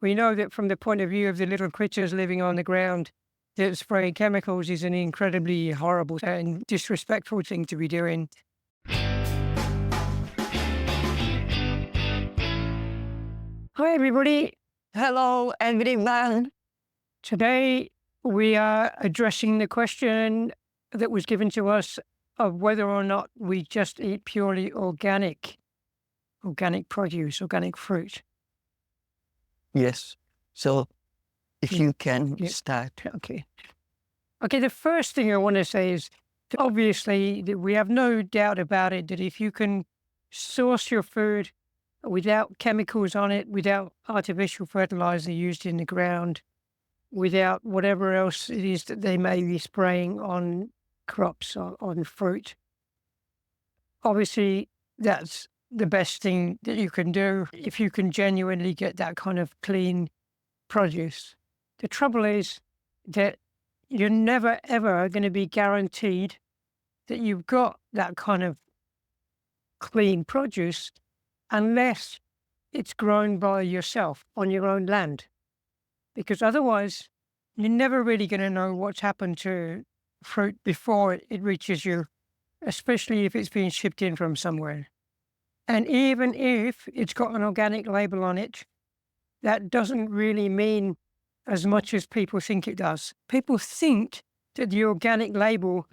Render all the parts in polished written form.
We know that from the point of view of the little creatures living on the ground, that spraying chemicals is an incredibly horrible and disrespectful thing to be doing. Hi, everybody. Hello, everyone. Today, we are addressing the question that was given to us of whether or not we just eat purely organic produce, organic fruit. Yes. So, if Yeah. you can Yeah. start. Okay, the first thing I want to say is, obviously, that we have no doubt about it, that if you can source your food without chemicals on it, without artificial fertilizer used in the ground, without whatever else it is that they may be spraying on crops or on fruit, obviously, that's the best thing that you can do if you can genuinely get that kind of clean produce. The trouble is that you're never, ever going to be guaranteed that you've got that kind of clean produce unless it's grown by yourself on your own land. Because otherwise, you're never really going to know what's happened to fruit before it reaches you, especially if it's being shipped in from somewhere. And even if it's got an organic label on it, that doesn't really mean as much as people think it does. People think that the organic label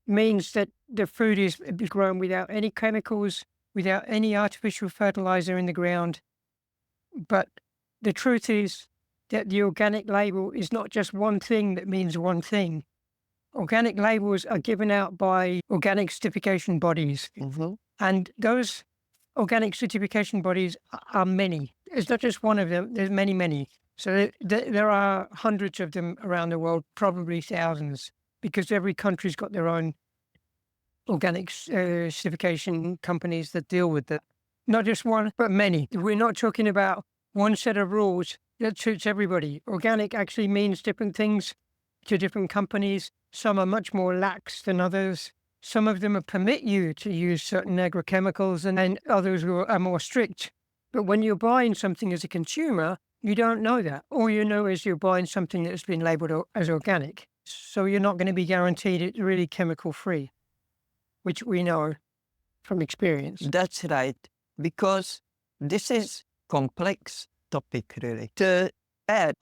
means that the food is grown without any chemicals, without any artificial fertilizer in the ground. But the truth is that the organic label is not just one thing that means one thing. Organic labels are given out by organic certification bodies. Mm-hmm. And those organic certification bodies are many. It's not just one of them, there's many, many. So there are hundreds of them around the world, probably thousands, because every country's got their own organic certification companies that deal with it. Not just one, but many. We're not talking about one set of rules that suits everybody. Organic actually means different things to different companies. Some are much more lax than others. Some of them permit you to use certain agrochemicals, and others are more strict. But when you're buying something as a consumer, you don't know that. All you know is you're buying something that's been labeled as organic. So you're not going to be guaranteed it's really chemical-free, which we know from experience. That's right. Because this is complex topic, really. The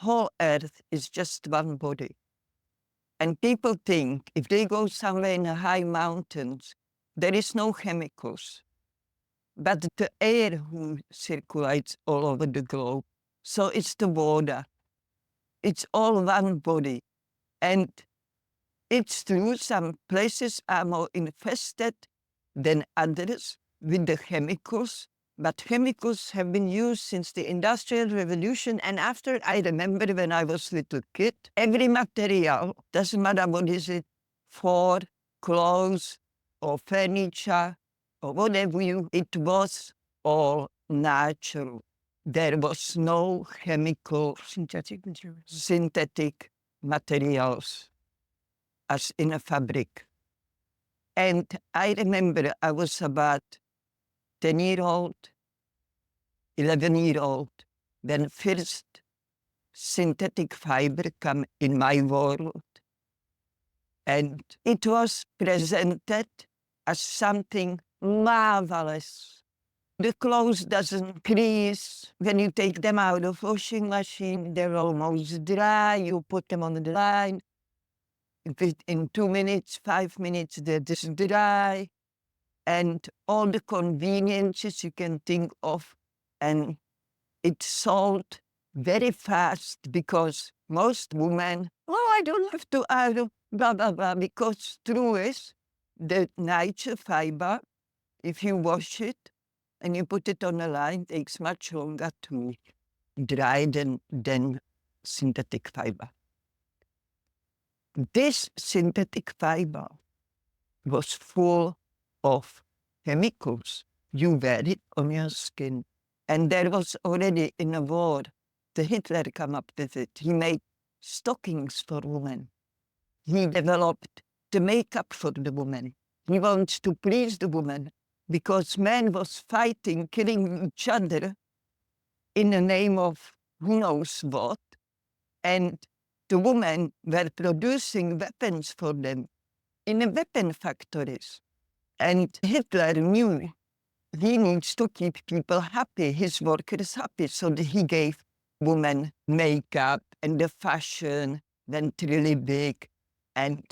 whole earth is just one body. And people think if they go somewhere in the high mountains, there is no chemicals. But the air circulates all over the globe. So it's the water. It's all one body. And it's true, some places are more infested than others with the chemicals. But chemicals have been used since the Industrial Revolution. And after, I remember when I was a little kid, every material, doesn't matter what is it, for clothes or furniture or whatever it was all natural. There was no chemical synthetic materials as in a fabric. And I remember I was about 10-year-old, 11-year-old, when first synthetic fiber come in my world. And it was presented as something marvelous. The clothes doesn't crease. When you take them out of washing machine, they're almost dry. You put them on the line. In 2 minutes, 5 minutes, they're just dry. And all the conveniences you can think of. And it's sold very fast because most women, I don't have to iron, blah, blah, blah. Because true is, the nature fiber, if you wash it and you put it on a line, it takes much longer to dry than synthetic fiber. This synthetic fiber was full of chemicals. You wear it on your skin. And there was already in a war, the Hitler come up with it. He made stockings for women. He developed the makeup for the woman. He wants to please the woman because men was fighting, killing each other in the name of who knows what. And the women were producing weapons for them in the weapon factories. And Hitler knew he needs to keep people happy, his workers happy, so that he gave women makeup, and the fashion went really big. And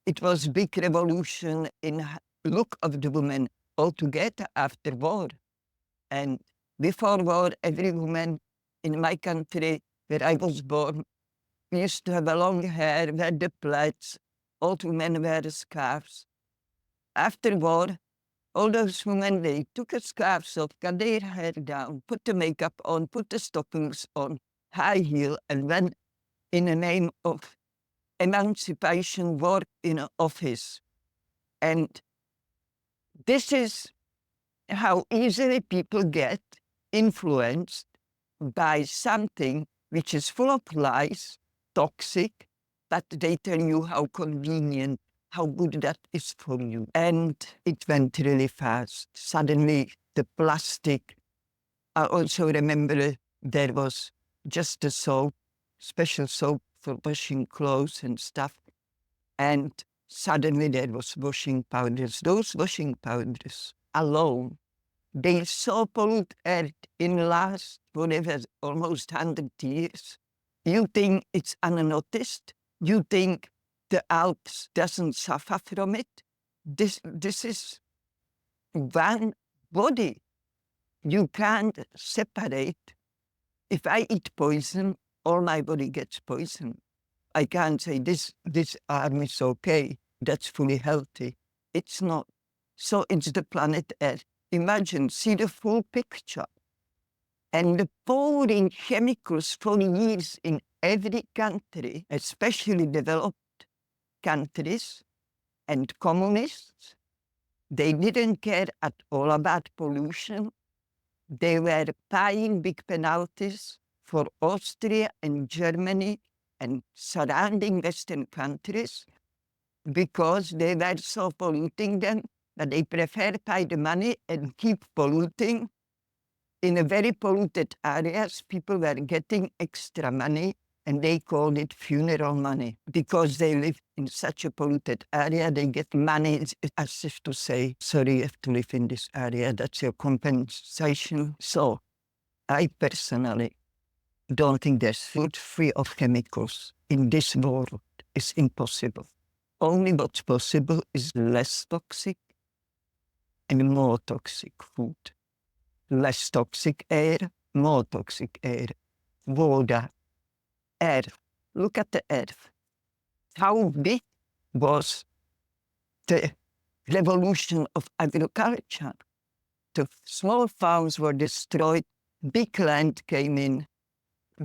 it was a big revolution in look of the women altogether after war. And before war, every woman in my country where I was born used to have a long hair, wear the plaids, all women wear scarves. After war, all those women, they took the scarves off, got their hair down, put the makeup on, put the stockings on, high heel, and went in the name of emancipation work in an office. And this is how easily people get influenced by something which is full of lies, toxic, but they tell you how convenient, how good that is for you. And it went really fast. Suddenly, the plastic. I also remember there was just a soap, special soap for washing clothes and stuff. And suddenly there was washing powders. Those washing powders alone, they so pollute earth in last, whatever, almost 100 years. You think it's unnoticed? You think the Alps doesn't suffer from it? This is one body. You can't separate. If I eat poison, all my body gets poison. I can't say this arm is okay, that's fully healthy. It's not. So it's the planet Earth. Imagine, see the full picture. And the pouring chemicals for years in every country, especially developed countries and communists, they didn't care at all about pollution. They were paying big penalties for Austria and Germany and surrounding Western countries because they were so polluting them that they prefer pay the money and keep polluting. In a very polluted areas, people were getting extra money, and they called it funeral money because they live in such a polluted area. They get money as if to say, sorry, you have to live in this area. That's your compensation. So I personally don't think there's food free of chemicals in this world. It's impossible. Only what's possible is less toxic and more toxic food. Less toxic air, more toxic air, water, earth. Look at the earth. How big was the revolution of agriculture? The small farms were destroyed, big land came in,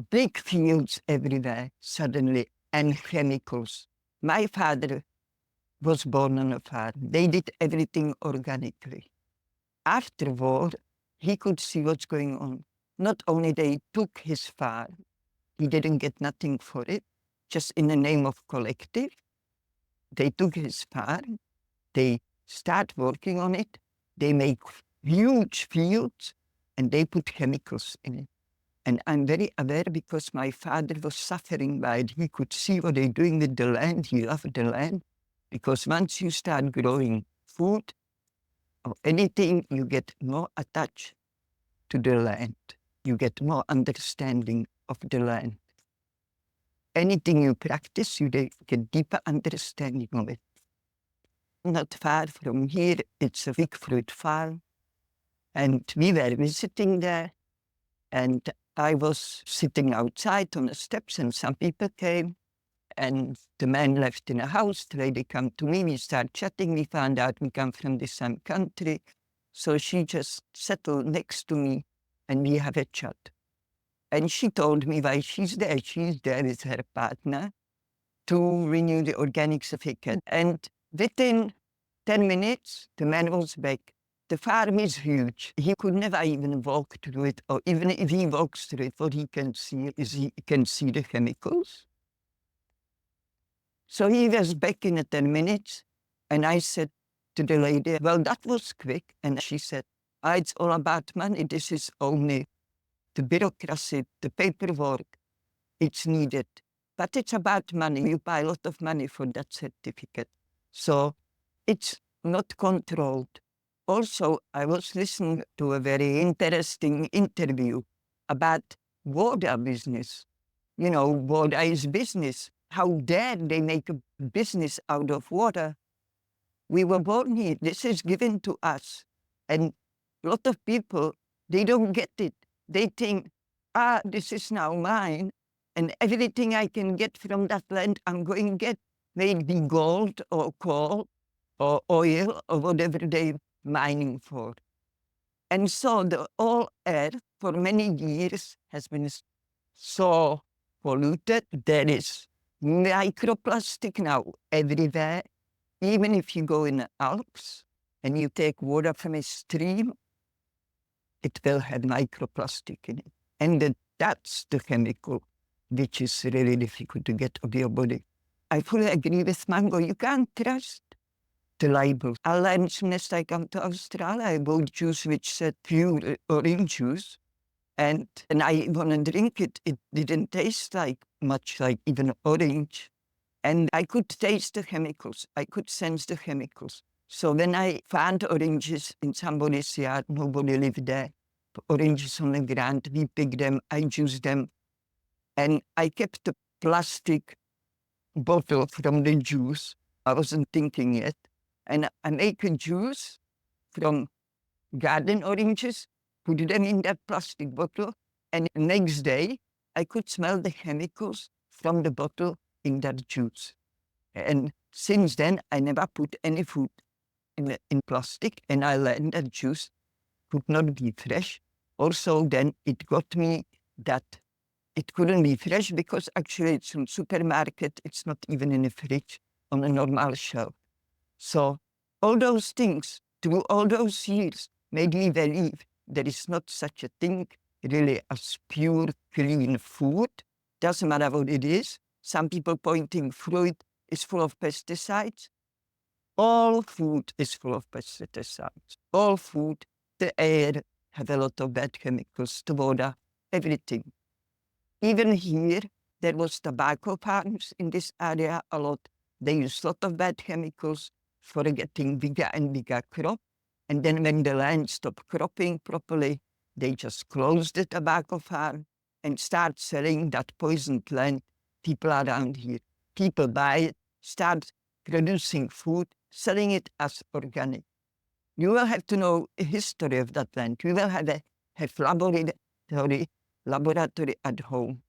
big fields everywhere suddenly, and chemicals. My father was born on a farm. They did everything organically. After war, he could see what's going on. Not only they took his farm, he didn't get nothing for it, just in the name of collective. They took his farm, they start working on it, they make huge fields, and they put chemicals in it. And I'm very aware because my father was suffering by it. He could see what they're doing with the land. He loved the land. Because once you start growing food or anything, you get more attached to the land. You get more understanding of the land. Anything you practice, you get deeper understanding of it. Not far from here, it's a big fruit farm. And we were visiting there. And I was sitting outside on the steps, and some people came. And the man left in a house. The lady come to me. We start chatting. We found out we come from the same country. So she just settled next to me, and we have a chat. And she told me why she's there. She's there with her partner to renew the organic certificate. And within 10 minutes, the man was back. The farm is huge. He could never even walk through it, or even if he walks through it, what he can see is he can see the chemicals. So he was back in 10 minutes, and I said to the lady, well, that was quick. And she said, it's all about money. This is only the bureaucracy, the paperwork, it's needed. But it's about money. You buy a lot of money for that certificate. So it's not controlled. Also, I was listening to a very interesting interview about water business. You know, water is business. How dare they make a business out of water? We were born here. This is given to us. And a lot of people, they don't get it. They think, this is now mine. And everything I can get from that land, I'm going to get. Maybe gold or coal or oil or whatever they're mining for. And so the whole earth for many years has been so polluted. There is microplastic now everywhere. Even if you go in the Alps and you take water from a stream, it will have microplastic in it. And that's the chemical which is really difficult to get of your body. I fully agree with Mango. You can't trust the labels. I learned as soon as I come to Australia, I bought juice which said pure orange juice. And I want to drink it. It didn't taste like much like even orange. And I could taste the chemicals. I could sense the chemicals. So when I found oranges in somebody's yard, nobody lived there. Oranges on the ground, we picked them, I juiced them. And I kept the plastic bottle from the juice. I wasn't thinking yet. And I make a juice from garden oranges, put them in that plastic bottle. And the next day, I could smell the chemicals from the bottle in that juice. And since then, I never put any food in plastic. And I learned that juice could not be fresh. Also, then it got me that it couldn't be fresh because actually it's in supermarket. It's not even in a fridge on a normal shelf. So all those things, through all those years, made me believe there is not such a thing really as pure, clean food. Doesn't matter what it is. Some people pointing fruit is full of pesticides. All food is full of pesticides. All food, the air have a lot of bad chemicals, the water, everything. Even here, there was tobacco farms in this area a lot. They use a lot of bad chemicals for getting bigger and bigger crop. And then when the land stopped cropping properly, they just closed the tobacco farm and start selling that poisoned land. People around here, people buy it, start producing food, selling it as organic. You will have to know the history of that land. You will have laboratory at home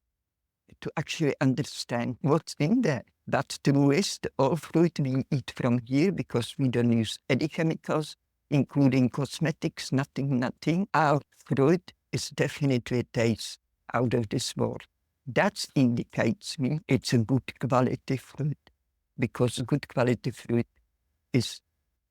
to actually understand what's in there. That's true is all fruit we eat from here because we don't use any chemicals, including cosmetics, nothing. Our fruit is definitely a taste out of this world. That indicates me it's a good quality fruit because good quality fruit is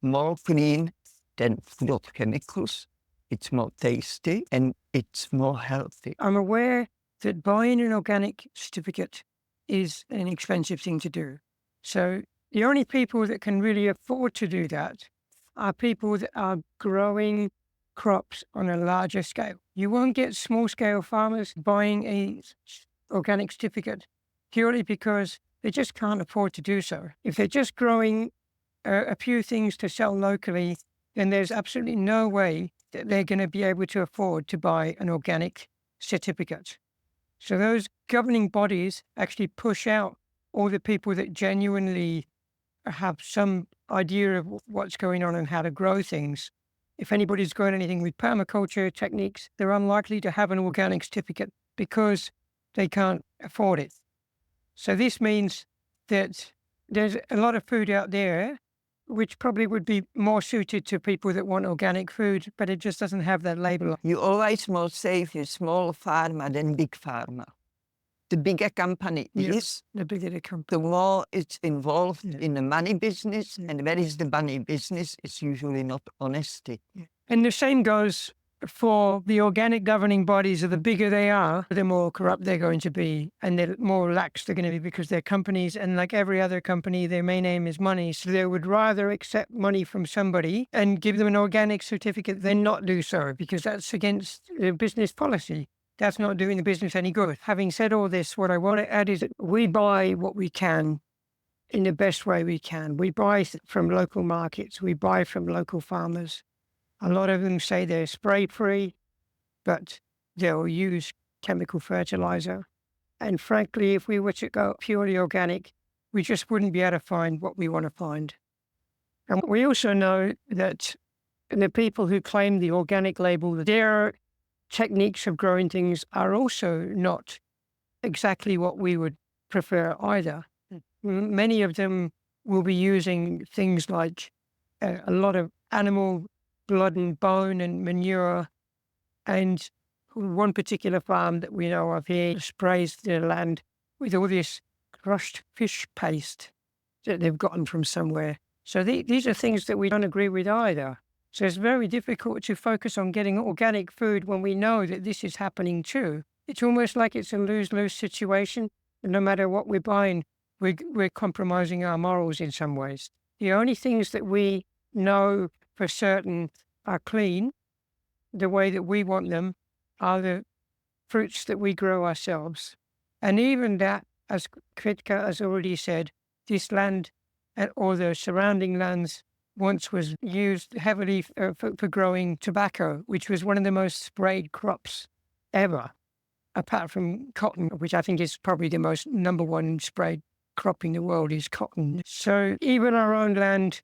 more clean than full of chemicals. It's more tasty and it's more healthy. I'm aware that buying an organic certificate is an expensive thing to do. So the only people that can really afford to do that are people that are growing crops on a larger scale. You won't get small scale farmers buying a organic certificate purely because they just can't afford to do so. If they're just growing a few things to sell locally, then there's absolutely no way that they're going to be able to afford to buy an organic certificate. So those governing bodies actually push out all the people that genuinely have some idea of what's going on and how to grow things. If anybody's growing anything with permaculture techniques, they're unlikely to have an organic certificate because they can't afford it. So this means that there's a lot of food out there which probably would be more suited to people that want organic food, but it just doesn't have that label. You always more save your small farmer than big farmer. The bigger company is, the bigger the company, the more it's involved in the money business. And where is the money business? It's usually not honesty. And the same goes for the organic governing bodies. The bigger they are, the more corrupt they're going to be, and the more lax they're going to be because they're companies, and like every other company, their main aim is money. So they would rather accept money from somebody and give them an organic certificate than not do so, because that's against their business policy. that's not doing the business any good. Having said all this, what I want to add is that we buy what we can in the best way we can. We buy from local markets. We buy from local farmers. A lot of them say they're spray-free, but they'll use chemical fertilizer. And frankly, if we were to go purely organic, we just wouldn't be able to find what we want to find. And we also know that the people who claim the organic label, their techniques of growing things are also not exactly what we would prefer either. Many of them will be using things like a lot of animal blood and bone and manure. And one particular farm that we know of here sprays their land with all this crushed fish paste that they've gotten from somewhere. So these are things that we don't agree with either. So it's very difficult to focus on getting organic food when we know that this is happening too. It's almost like it's a lose-lose situation. And no matter what we're buying, we're compromising our morals in some ways. The only things that we know for certain are clean, the way that we want them, are the fruits that we grow ourselves. And even that, as Kritka has already said, this land or the surrounding lands once was used heavily for growing tobacco, which was one of the most sprayed crops ever, apart from cotton, which I think is probably the most number one sprayed crop in the world is cotton. So even our own land,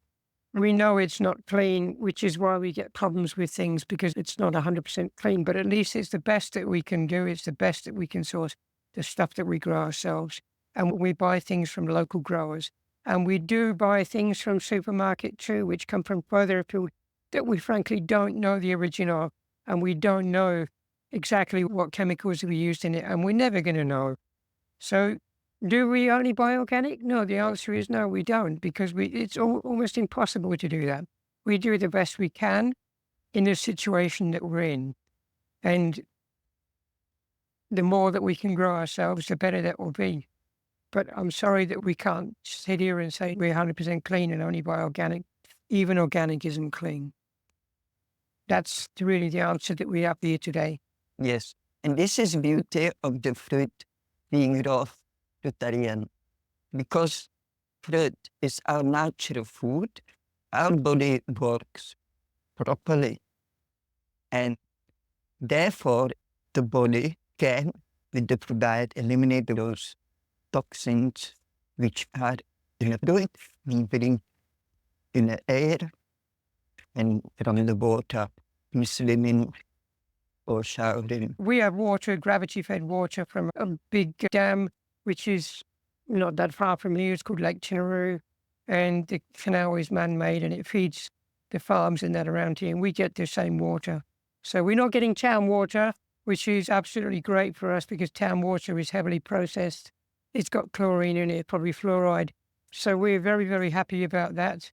we know it's not clean, which is why we get problems with things because it's not 100% clean, but at least it's the best that we can do. It's the best that we can source, the stuff that we grow ourselves. And we buy things from local growers. And we do buy things from supermarket too, which come from further afield that we frankly don't know the origin of. And we don't know exactly what chemicals we used in it. And we're never going to know. So do we only buy organic? No, the answer is no, we don't, because it's almost impossible to do that. We do the best we can in the situation that we're in. And the more that we can grow ourselves, the better that will be. But I'm sorry that we can't sit here and say we're 100% clean and only buy organic. Even organic isn't clean. That's really the answer that we have here today. Yes. And this is the beauty of the fruit being raw fruitarian, because fruit is our natural food. Our body works properly. And therefore, the body can, with the fruit diet, eliminate those toxins which are in the fruit, living in the air and from the water, in swimming or showering. We have water, gravity-fed water from a big dam, which is not that far from here. It's called Lake Tinaroo, and the canal is man-made and it feeds the farms and that around here, and we get the same water. So we're not getting town water, which is absolutely great for us because town water is heavily processed. It's got chlorine in it, probably fluoride. So we're very, very happy about that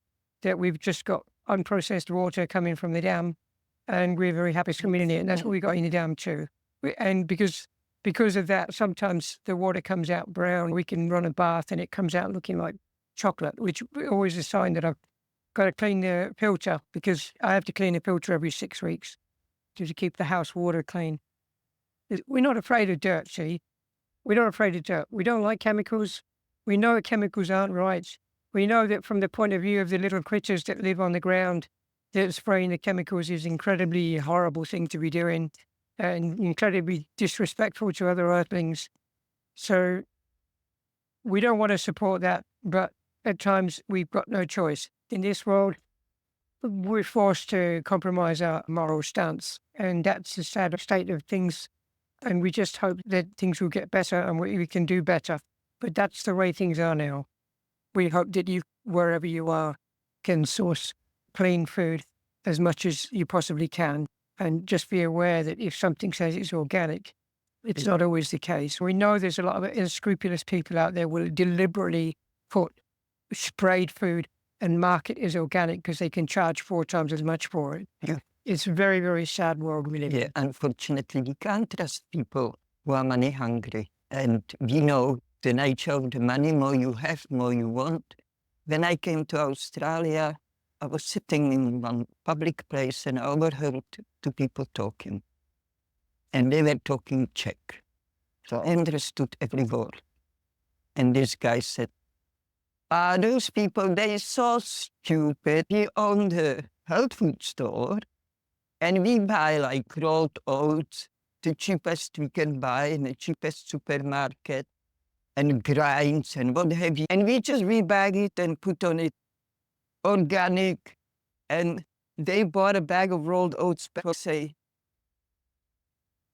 we've just got unprocessed water coming from the dam, and we're very happy swimming in it. And that's what we got in the dam too. And because of that, sometimes the water comes out brown. We can run a bath and it comes out looking like chocolate, which is always a sign that I've got to clean the filter, because I have to clean the filter every 6 weeks to keep the house water clean. We're not afraid of dirt, see? We're not afraid of dirt. We don't like chemicals. We know that chemicals aren't right. We know that from the point of view of the little creatures that live on the ground, that spraying the chemicals is an incredibly horrible thing to be doing and incredibly disrespectful to other earthlings. So we don't want to support that, but at times we've got no choice. In this world, we're forced to compromise our moral stance, and that's the sad state of things. And we just hope that things will get better and we can do better. But that's the way things are now. We hope that you, wherever you are, can source clean food as much as you possibly can. And just be aware that if something says it's organic, it's not always the case. We know there's a lot of unscrupulous people out there who will deliberately put sprayed food and market as organic because they can charge 4 times as much for it. Yeah. It's a very, very sad world we live in. Yeah, unfortunately, we can't trust people who are money hungry. And we know the nature of the money. More you have, more you want. When I came to Australia, I was sitting in one public place and I overheard 2 people talking. and they were talking Czech. So I understood every word. And this guy said, those people, they're so stupid. We own the health food store and we buy like rolled oats, the cheapest we can buy in the cheapest supermarket, and grinds and what have you. And we just rebag it and put on it organic. And they bought a bag of rolled oats for, say,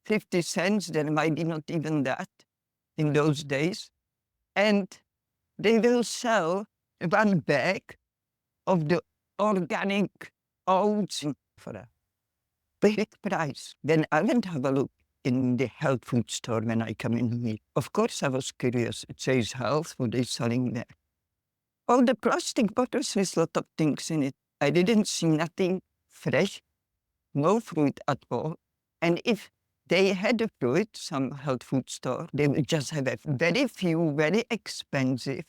50 cents. There might be not even that in those days. And they will sell one bag of the organic oats for a big price. Then I went to have a look in the health food store when I come in here. Of course, I was curious. It says health, what they're selling there. All the plastic bottles with a lot of things in it. I didn't see nothing fresh, no fruit at all. And if they had a fruit, some health food store, they would just have a very few, very expensive,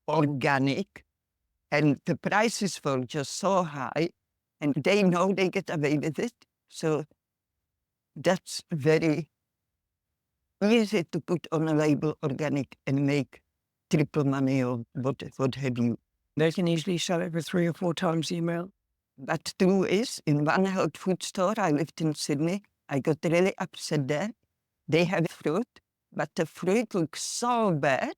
organic, and the prices were just so high, and they know they get away with it. So that's very easy to put on a label organic and make triple money or what have you. They can easily sell it for 3 or 4 times the amount. But true is, in one health food store, I lived in Sydney, I got really upset there. They have fruit, but the fruit looks so bad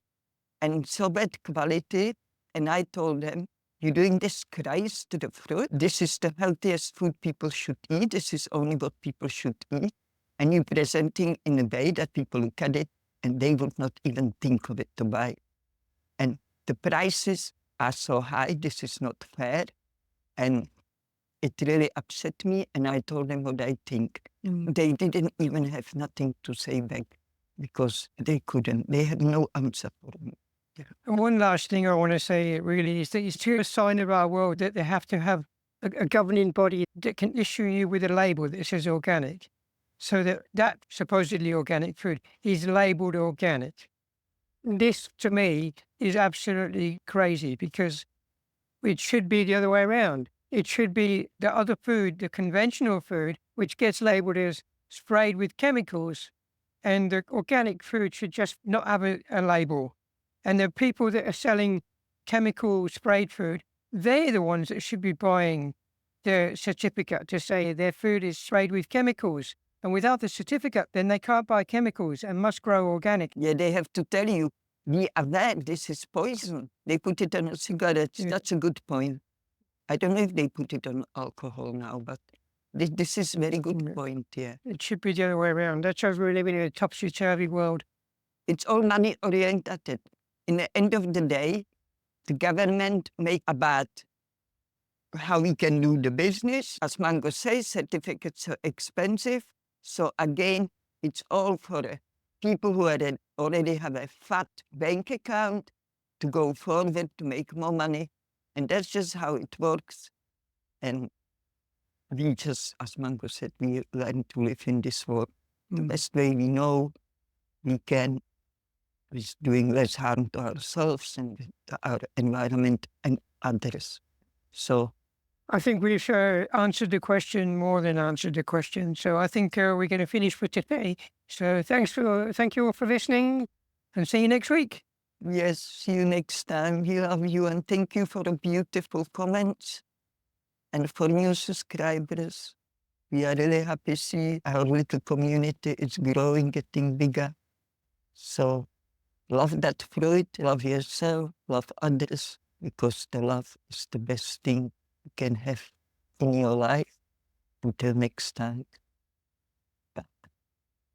and so bad quality. And I told them, you're doing disgrace to the fruit. This is the healthiest food people should eat. This is only what people should eat. And you're presenting in a way that people look at it and they would not even think of it to buy. And the prices are so high, this is not fair. And it really upset me, and I told them what I think. They didn't even have nothing to say back because they couldn't. They had no answer for me. Yeah. And one last thing I want to say really is that it's a sign of our world that they have to have a governing body that can issue you with a label that says organic, so that supposedly organic food is labeled organic. This, to me, is absolutely crazy because it should be the other way around. It should be the other food, the conventional food, which gets labeled as sprayed with chemicals, and the organic food should just not have a label. And the people that are selling chemical sprayed food, they're the ones that should be buying the certificate to say their food is sprayed with chemicals. And without the certificate, then they can't buy chemicals and must grow organic. Yeah, they have to tell you, be aware, this is poison. They put it on cigarettes. Yeah. That's a good point. I don't know if they put it on alcohol now, but this is a very good point, yeah. It should be the other way around. That's why we're living in a topsy-turvy world. It's all money-oriented. In the end of the day, the government make about how we can do the business. As Mango says, certificates are expensive. So again, it's all for the people who already have a fat bank account to go forward to make more money. And that's just how it works. And we just, as Mango said, we learn to live in this world. The best way we know we can is doing less harm to ourselves and to our environment and others. So I think we've answered the question, more than answered the question. So I think we're going to finish for today. So thank you all for listening, and see you next week. Yes, see you next time. We love you, and thank you for the beautiful comments. And for new subscribers, we are really happy to see our little community is growing, getting bigger. So love that fruit, love yourself, love others, because the love is the best thing you can have in your life. Until next time.